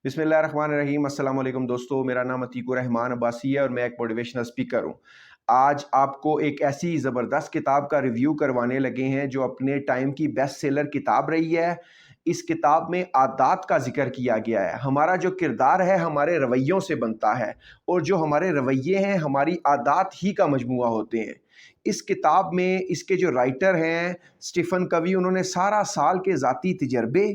बिस्मिल्लाहिर्रहमानिर्रहीम। अस्सलाम वालेकुम दोस्तों, मेरा नाम अतीकुर रहमान अब्बासी है और मैं एक मोटिवेशनल स्पीकर हूँ। आज आपको एक ऐसी ज़बरदस्त किताब का रिव्यू करवाने लगे हैं जो अपने टाइम की बेस्ट सेलर किताब रही है। इस किताब में आदात का ज़िक्र किया गया है। हमारा जो किरदार है हमारे रवैयों से बनता है और जो हमारे रवैये हैं हमारी आदात ही का मजमूआ होते हैं। इस किताब में इसके जो राइटर हैं स्टीफन कवी, उन्होंने सारा साल के ज़ाती तजर्बे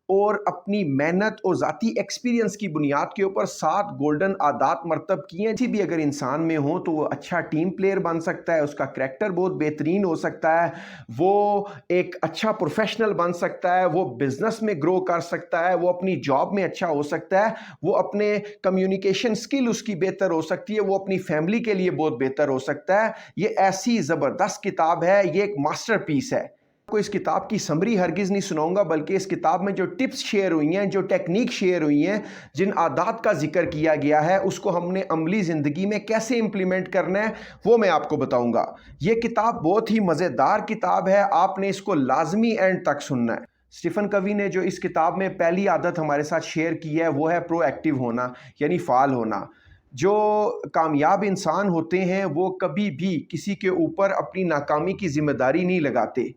और अपनी मेहनत और ज़ाती एक्सपीरियंस की बुनियाद के ऊपर 7 गोल्डन आदात मरतब किए हैं। किसी भी अगर इंसान में हो तो वो अच्छा टीम प्लेयर बन सकता है, उसका करैक्टर बहुत बेहतरीन हो सकता है, वो एक अच्छा प्रोफेशनल बन सकता है, वो बिजनेस में ग्रो कर सकता है, वो अपनी जॉब में अच्छा हो सकता है, वो अपने कम्युनिकेशन स्किल उसकी बेहतर हो सकती है, वो अपनी फैमिली के लिए बहुत बेहतर हो सकता है। ये ऐसी ज़बरदस्त किताब है, ये एक मास्टरपीस है। को इस किताब की समरी हरगिज़ नहीं सुनाऊंगा, बल्कि इस किताब में जो टिप्स शेयर हुई हैं, जो टेक्निक शेयर हुई हैं, जिन आदात का जिक्र किया गया है, उसको हमने अमली ज़िंदगी में कैसे इम्प्लीमेंट करना है वो मैं आपको बताऊंगा। ये किताब बहुत ही मज़ेदार किताब है, आपने इसको लाजमी एंड तक सुनना है। स्टीफन कवी ने जो इस किताब में पहली आदत हमारे साथ शेयर की है वो है प्रोएक्टिव होना, यानी फ़ाल होना। जो कामयाब इंसान होते हैं वो कभी भी किसी के ऊपर अपनी नाकामी की जिम्मेदारी नहीं लगाते।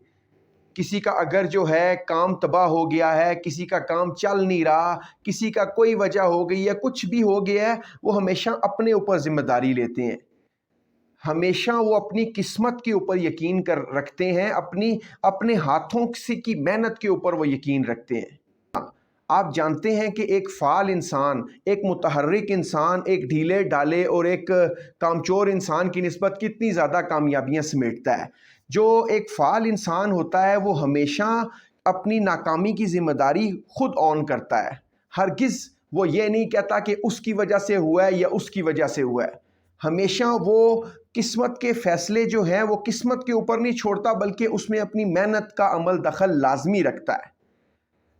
किसी का अगर जो है काम तबाह हो गया है, किसी का काम चल नहीं रहा, किसी का कोई वजह हो गई है, कुछ भी हो गया है, वो हमेशा अपने ऊपर जिम्मेदारी लेते हैं। हमेशा वो अपनी किस्मत के ऊपर यकीन कर रखते हैं, अपने हाथों से की मेहनत के ऊपर वो यकीन रखते हैं। आप जानते हैं कि एक फ़ाल इंसान, एक मुतहर्रिक इंसान, एक ढीले ढाले और एक कामचोर इंसान की निस्बत कितनी ज़्यादा कामयाबियां समेटता है। जो एक फ़ाल इंसान होता है वो हमेशा अपनी नाकामी की ज़िम्मेदारी खुद ऑन करता है। हरगिज़ वो ये नहीं कहता कि उसकी वजह से हुआ है या उसकी वजह से हुआ है। हमेशा वो किस्मत के फ़ैसले जो हैं वो किस्मत के ऊपर नहीं छोड़ता, बल्कि उसमें अपनी मेहनत का अमल दखल लाजमी रखता है।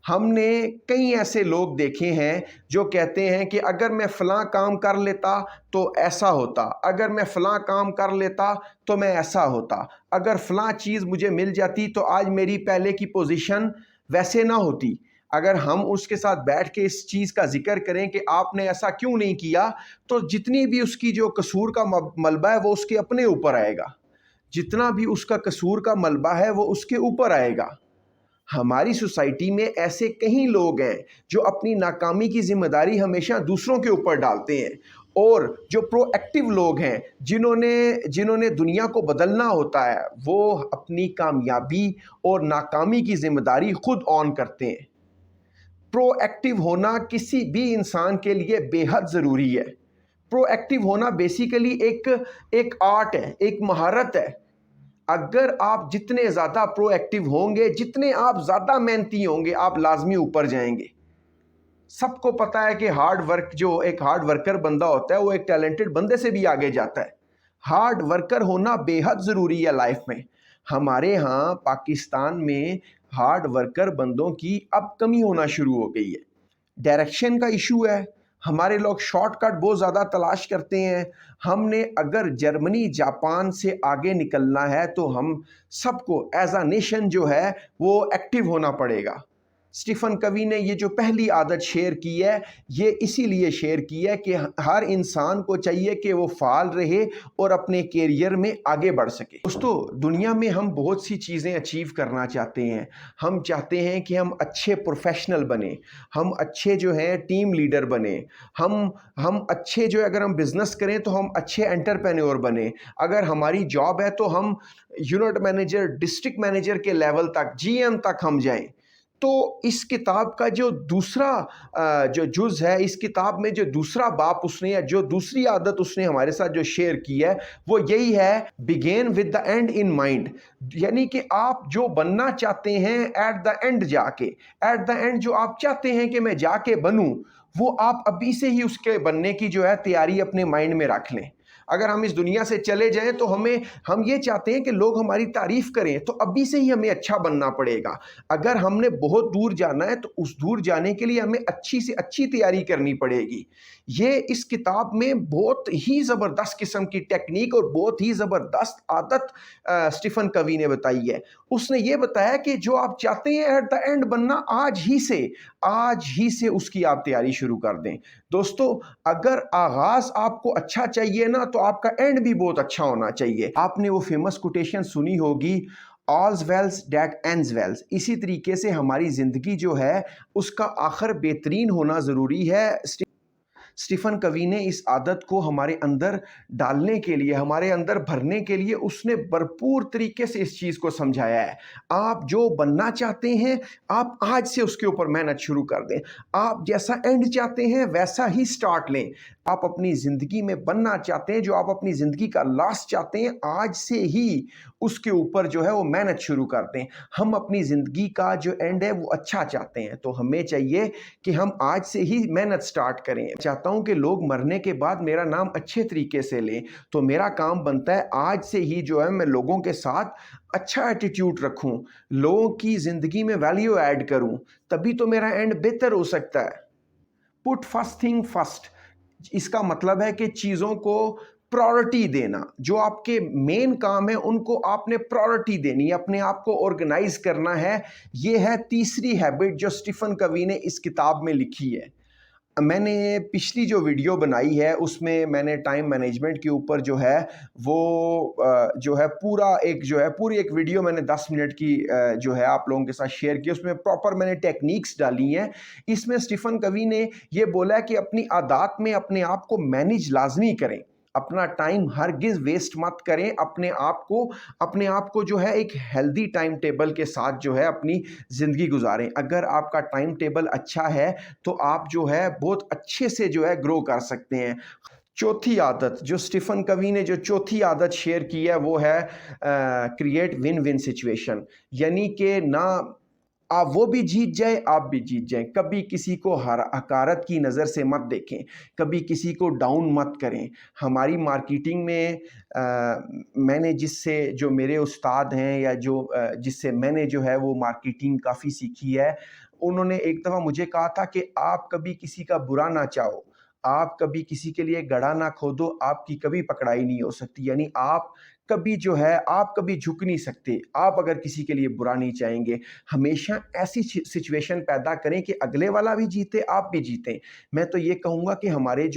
हमने कई ऐसे लोग देखे हैं जो कहते हैं कि अगर मैं फ़लाँ काम कर लेता तो ऐसा होता, अगर मैं फ़लाँ काम कर लेता तो मैं ऐसा होता, अगर फ़लाँ चीज़ मुझे मिल जाती तो आज मेरी पहले की पोजीशन वैसे ना होती। अगर हम उसके साथ बैठ के इस चीज़ का ज़िक्र करें कि आपने ऐसा क्यों नहीं किया, तो जितनी भी उसकी जो कसूर का मलबा है वो उसके अपने ऊपर आएगा। जितना भी उसका कसूर का मलबा है वो उसके ऊपर आएगा। हमारी सोसाइटी में ऐसे कई लोग हैं जो अपनी नाकामी की जिम्मेदारी हमेशा दूसरों के ऊपर डालते हैं, और जो प्रोएक्टिव लोग हैं जिन्होंने दुनिया को बदलना होता है वो अपनी कामयाबी और नाकामी की जिम्मेदारी खुद ऑन करते हैं। प्रोएक्टिव होना किसी भी इंसान के लिए बेहद ज़रूरी है। प्रोएक्टिव होना बेसिकली एक आर्ट है, एक महारत है। अगर आप जितने ज़्यादा प्रोएक्टिव होंगे, जितने आप ज़्यादा मेहनती होंगे, आप लाजमी ऊपर जाएंगे। सबको पता है कि एक हार्ड वर्कर बंदा होता है वो एक टैलेंटेड बंदे से भी आगे जाता है। हार्ड वर्कर होना बेहद ज़रूरी है लाइफ में। हमारे यहाँ पाकिस्तान में हार्ड वर्कर बंदों की अब कमी होना शुरू हो गई है। डायरेक्शन का इशू है। हमारे लोग शॉर्टकट बहुत ज़्यादा तलाश करते हैं। हमने अगर जर्मनी जापान से आगे निकलना है तो हम सबको एज अ नेशन जो है वो एक्टिव होना पड़ेगा। स्टीफन कवी ने ये जो पहली आदत शेयर की है, ये इसीलिए शेयर की है कि हर इंसान को चाहिए कि वो फाल रहे और अपने कैरियर में आगे बढ़ सके। दोस्तों, दुनिया में हम बहुत सी चीज़ें अचीव करना चाहते हैं। हम चाहते हैं कि हम अच्छे प्रोफेशनल बने, हम अच्छे जो हैं टीम लीडर बने, हम अच्छे जो अगर हम बिजनेस करें तो हम अच्छे एंटरप्रेन्योर बने, अगर हमारी जॉब है तो हम यूनिट मैनेजर, डिस्ट्रिक्ट मैनेजर के लेवल तक, जीएम तक हम जाएं। तो इस किताब का जो दूसरा जो जुज़ है, इस किताब में जो दूसरा बाप उसने या जो दूसरी आदत उसने हमारे साथ जो शेयर की है वो यही है, begin with the end in mind. यानी कि आप जो बनना चाहते हैं एट द एंड जाके, एट द एंड जो आप चाहते हैं कि मैं जाके बनूं, वो आप अभी से ही उसके बनने की जो है तैयारी अपने माइंड में रख लें। अगर हम इस दुनिया से चले जाएं तो हम ये चाहते हैं कि लोग हमारी तारीफ करें, तो अभी से ही हमें अच्छा बनना पड़ेगा। अगर हमने बहुत दूर जाना है तो उस दूर जाने के लिए हमें अच्छी से अच्छी तैयारी करनी पड़ेगी। ये इस किताब में बहुत ही ज़बरदस्त किस्म की टेक्निक और बहुत ही ज़बरदस्त आदत स्टीफन कवी ने बताई है। उसने ये बताया कि जो आप चाहते हैं एट द एंड बनना, आज ही से उसकी आप तैयारी शुरू कर दें। दोस्तों, अगर आगाज आपको अच्छा चाहिए ना, तो आपका एंड भी बहुत अच्छा होना चाहिए। आपने वो फेमस कोटेशन सुनी होगी, ऑल्स वेल्स डैट एंड्स वेल्स। इसी तरीके से हमारी ज़िंदगी जो है उसका आखिर बेहतरीन होना ज़रूरी है। स्टीफन कवी ने इस आदत को हमारे अंदर डालने के लिए, हमारे अंदर भरने के लिए उसने भरपूर तरीके से इस चीज़ को समझाया है। आप जो बनना चाहते हैं, आप आज से उसके ऊपर मेहनत शुरू कर दें। आप जैसा एंड चाहते हैं वैसा ही स्टार्ट लें। आप अपनी ज़िंदगी में बनना चाहते हैं, जो आप अपनी ज़िंदगी का लास्ट चाहते हैं, आज से ही उसके ऊपर जो है वो मेहनत शुरू कर दें। हम अपनी ज़िंदगी का जो एंड है वो अच्छा चाहते हैं, तो हमें चाहिए कि हम आज से ही मेहनत स्टार्ट करें। चाहता हूं कि लोग मरने के बाद मेरा नाम अच्छे तरीके से लें, तो मेरा काम बनता है आज से ही जो है मैं लोगों के साथ अच्छा एटीट्यूड रखूं, लोगों की ज़िंदगी में वैल्यू ऐड करूं, तभी तो मेरा एंड बेहतर हो सकता है। पुट फर्स्ट थिंग फर्स्ट, इसका मतलब है कि चीज़ों को प्रायोरिटी देना। जो आपके मेन काम है उनको आपने प्रायोरिटी देनी है, अपने आप को ऑर्गेनाइज करना है। ये है तीसरी हैबिट जो स्टीफन कवी ने इस किताब में लिखी है। मैंने पिछली जो वीडियो बनाई है उसमें मैंने टाइम मैनेजमेंट के ऊपर जो है वो जो है पूरी एक वीडियो मैंने 10 मिनट की जो है आप लोगों के साथ शेयर की। उसमें प्रॉपर मैंने टेक्निक्स डाली हैं। इसमें स्टीफन कवी ने ये बोला है कि अपनी आदत में अपने आप को मैनेज लाजमी करें, अपना टाइम हरगिज वेस्ट मत करें, अपने आप को जो है एक हेल्दी टाइम टेबल के साथ जो है अपनी ज़िंदगी गुजारें। अगर आपका टाइम टेबल अच्छा है तो आप जो है बहुत अच्छे से जो है ग्रो कर सकते हैं। चौथी आदत जो स्टीफन कवी ने जो चौथी आदत शेयर की है वो है क्रिएट विन विन सिचुएशन, यानी कि ना आप वो भी जीत जाए, आप भी जीत जाएं। कभी किसी को हकारत की नज़र से मत देखें, कभी किसी को डाउन मत करें। हमारी मार्केटिंग में मैंने जिससे जो मेरे उस्ताद हैं या जिससे मैंने जो है वो मार्केटिंग काफ़ी सीखी है, उन्होंने एक दफ़ा मुझे कहा था कि आप कभी किसी का बुरा ना चाहो, आप कभी किसी के लिए गड़ा ना खोदो, आपकी कभी पकड़ाई नहीं हो सकती। यानी आप कभी झुक नहीं सकते, आप अगर किसी के लिए बुरा नहीं चाहेंगे। हमेशा ऐसी सिचुएशन पैदा करें कि अगले वाला भी जीते, आप भी जीतें। मैं तो ये कहूँगा कि हमारे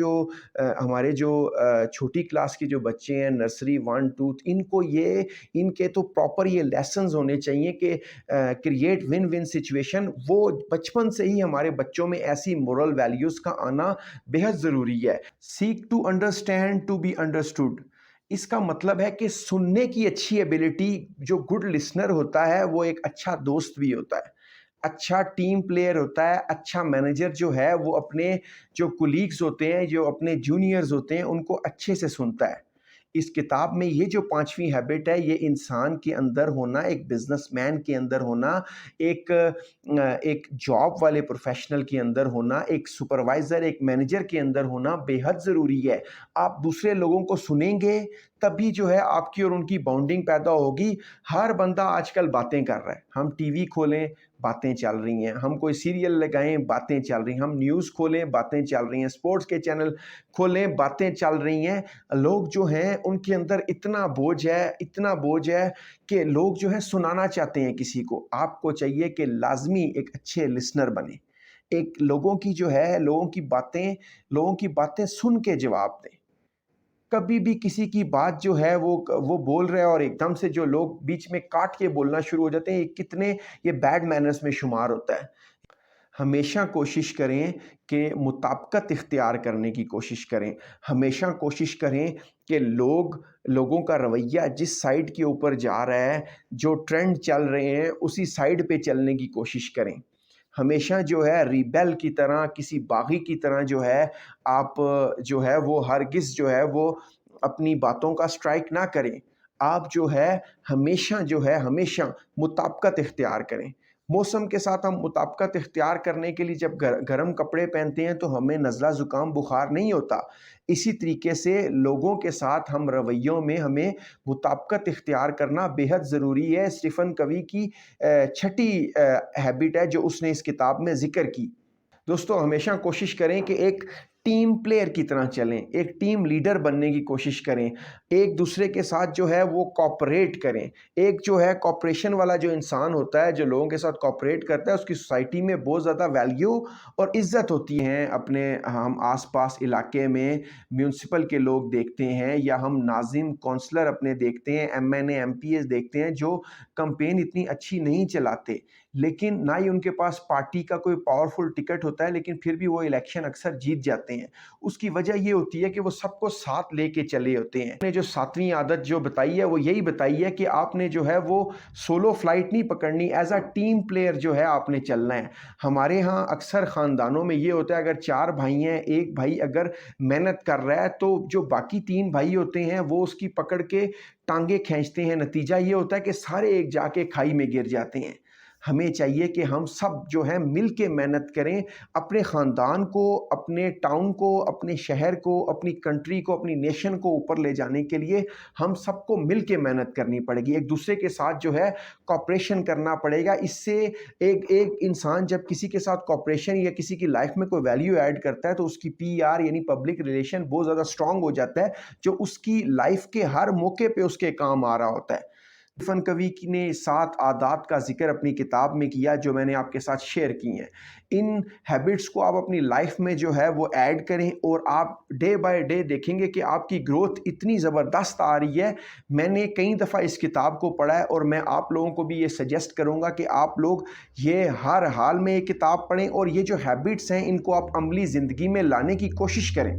जो छोटी क्लास के जो बच्चे हैं, नर्सरी 1 2, इनके तो प्रॉपर ये लेसन्स होने चाहिए कि क्रिएट विन विन सिचुएशन। वो बचपन से ही हमारे बच्चों में ऐसी मोरल वैल्यूज़ का आना बेहद ज़रूरी है। Seek to understand to be understood, इसका मतलब है कि सुनने की अच्छी एबिलिटी, जो गुड लिसनर होता है वो एक अच्छा दोस्त भी होता है, अच्छा टीम प्लेयर होता है, अच्छा मैनेजर जो है वो अपने जो कुलीग्स होते हैं, जो अपने जूनियर्स होते हैं, उनको अच्छे से सुनता है। इस किताब में ये जो 5वीं हैबिट है, ये इंसान के अंदर होना, एक बिजनेसमैन के अंदर होना, एक जॉब वाले प्रोफेशनल के अंदर होना, एक सुपरवाइज़र, एक मैनेजर के अंदर होना बेहद ज़रूरी है। आप दूसरे लोगों को सुनेंगे तभी जो है आपकी और उनकी बॉन्डिंग पैदा होगी। हर बंदा आजकल बातें कर रहा है। हम टीवी खोलें, बातें चल रही हैं, हम कोई सीरियल लगाएं, बातें चल रही हैं, हम न्यूज़ खोलें, बातें चल रही हैं, स्पोर्ट्स के चैनल खोलें, बातें चल रही हैं। लोग जो हैं उनके अंदर इतना बोझ है कि लोग जो है सुनाना चाहते हैं किसी को। आपको चाहिए कि लाजमी एक अच्छे लिसनर बने, एक लोगों की बातें सुन के जवाब दें। कभी भी किसी की बात जो है वो बोल रहा है और एकदम से जो लोग बीच में काट के बोलना शुरू हो जाते हैं, ये बैड मैनर्स में शुमार होता है। हमेशा कोशिश करें कि मुताबिकत इख्तियार करने की कोशिश करें। हमेशा कोशिश करें कि लोगों का रवैया जिस साइड के ऊपर जा रहा है, जो ट्रेंड चल रहे हैं, उसी साइड पे चलने की कोशिश करें। हमेशा जो है रिबेल की तरह, किसी बागी की तरह जो है आप जो है वो हरगिज़ जो है वो अपनी बातों का स्ट्राइक ना करें। आप जो है हमेशा मुताबिकत इख्तियार करें। मौसम के साथ हम मुताबिकत इख्तियार करने के लिए जब गर्म कपड़े पहनते हैं तो हमें नज़ला ज़ुकाम बुखार नहीं होता। इसी तरीके से लोगों के साथ हम रवैयों में हमें मुताबिकत इख्तियार करना बेहद ज़रूरी है। स्टीफ़न कवी की छठी हैबिट है जो उसने इस किताब में ज़िक्र की। दोस्तों, हमेशा कोशिश करें कि एक टीम प्लेयर की तरह चलें, एक टीम लीडर बनने की कोशिश करें, एक दूसरे के साथ जो है वो कोऑपरेट करें। एक जो है कोऑपरेशन वाला जो इंसान होता है, जो लोगों के साथ कोऑपरेट करता है, उसकी सोसाइटी में बहुत ज़्यादा वैल्यू और इज़्ज़त होती है। अपने हम आस-पास इलाके में म्युनिसिपल के लोग देखते हैं या हम नाज़िम, काउंसलर अपने देखते हैं, एमएनए, एमपीएस देखते हैं जो कैंपेन इतनी अच्छी नहीं चलाते, लेकिन ना ही उनके पास पार्टी का कोई पावरफुल टिकट होता है, लेकिन फिर भी वो इलेक्शन अक्सर जीत जाते हैं। उसकी वजह ये होती है कि वो सबको साथ लेके चले होते हैं। ने जो 7वीं आदत जो बताई है वो यही बताई है कि आपने जो है वो सोलो फ्लाइट नहीं पकड़नी, एज अ टीम प्लेयर जो है आपने चलना है। हमारे यहाँ अक्सर ख़ानदानों में ये होता है, अगर 4 भाई हैं, एक भाई अगर मेहनत कर रहा है तो जो बाकी 3 भाई होते हैं वो उसकी पकड़ के टांगे खींचते हैं। नतीजा ये होता है कि सारे एक जाके खाई में गिर जाते हैं। हमें चाहिए कि हम सब जो है मिल के मेहनत करें, अपने ख़ानदान को, अपने टाउन को, अपने शहर को, अपनी कंट्री को, अपनी नेशन को ऊपर ले जाने के लिए हम सबको मिल के मेहनत करनी पड़ेगी। एक दूसरे के साथ जो है कोऑपरेशन करना पड़ेगा। इससे एक एक इंसान जब किसी के साथ कोऑपरेशन या किसी की लाइफ में कोई वैल्यू ऐड करता है तो उसकी पीआर यानी पब्लिक रिलेशन बहुत ज़्यादा स्ट्रांग हो जाता है, जो उसकी लाइफ के हर मौके पे उसके काम आ रहा होता है। स्टीफन कवी ने 7 आदात का ज़िक्र अपनी किताब में किया जो मैंने आपके साथ शेयर की हैं। इन हैबिट्स को आप अपनी लाइफ में जो है वो ऐड करें और आप डे बाय डे देखेंगे कि आपकी ग्रोथ इतनी ज़बरदस्त आ रही है। मैंने कई दफ़ा इस किताब को पढ़ा है और मैं आप लोगों को भी ये सजेस्ट करूँगा कि आप लोग ये हर हाल में ये किताब पढ़ें और ये जो हैबिट्स हैं इनको आप अमली ज़िंदगी में लाने की कोशिश करें।